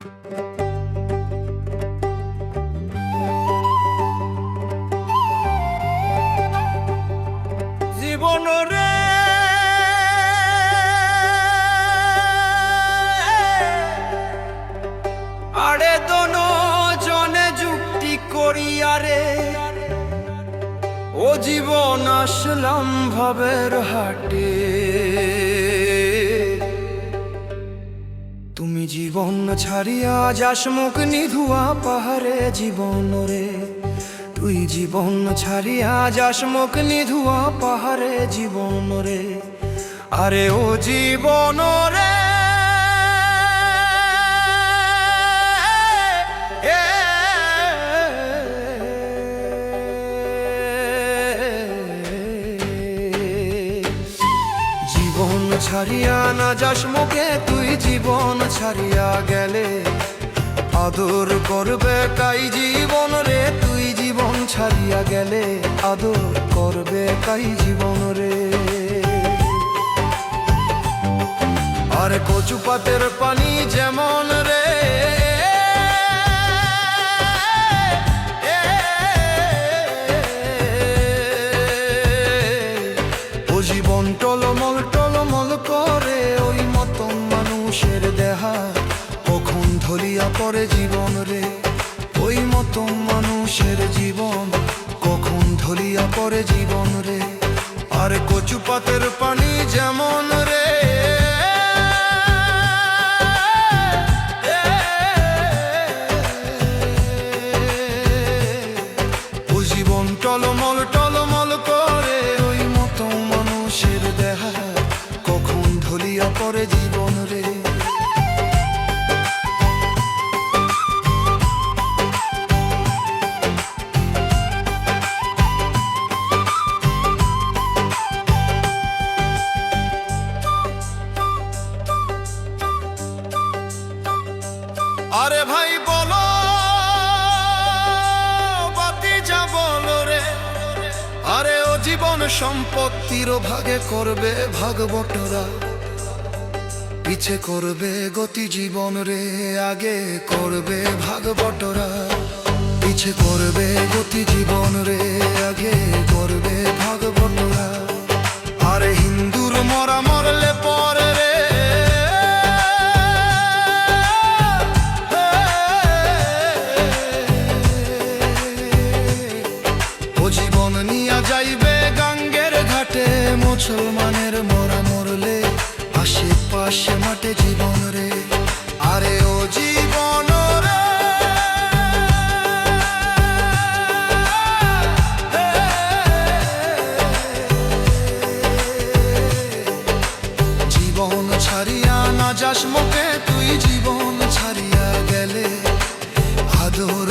জীবন রে আরে দোনো জনে যুক্তি করিয়ারে ও জীবন আসলাম ভবের হাটে। তুমি জীবন ছাড়িয়া যাস মুখ নিধুয়া পাহাড়ে জীবন রে, তুই জীবন ছাড়িয়া যাস মুখ নিধুয়া পাহাড়ে জীবন রে। আরে ও জীবন রে জীবন ছাড়িয়া না যাস মুখে, তুই জীবন ছাড়িয়া গেলে আদর করবে কাই জীবন রে, তুই জীবন ছাড়িয়া গেলে আদর করবে কাই জীবন রে। আর কচু পাতের পানি যেমন রে ও জীবন টলমল টলমল করে, ওই মতন মানুষের দেহা কখন ধরিয়া পড়ে জীবন রে, ওই মতন মানুষের জীবন কখন ধরিয়া পড়ে জীবন রে। আর কচু পাতের পানি যেমন রে ও জীবন টলমল টলমল করে, ওই মতন মানুষের দেহা কখন ধরিয়া পড়ে জীবন রে। আরে ভাই বলো বাতিজা বলো রে, আরে ও জীবন সম্পত্তির ভাগে করবে ভাগ বটরা, পিছে করবে গতি জীবন রে, আগে করবে ভাগ বটরা, পিছে করবে গতি জীবন রে, আগে করবে ভাগ বটরা। আরে হিন্দুর মরা মরলে পরে রে জীবন নিয়া যাইবে গাঙ্গের ঘাটে, মুসলমানের মরা মরলে আশেপাশে মাঠে জীবন রে। আরে ও জীবন রে জীবন ছাড়িয়া না যাস মুখে, তুই জীবন ছাড়িয়া গেলে আদর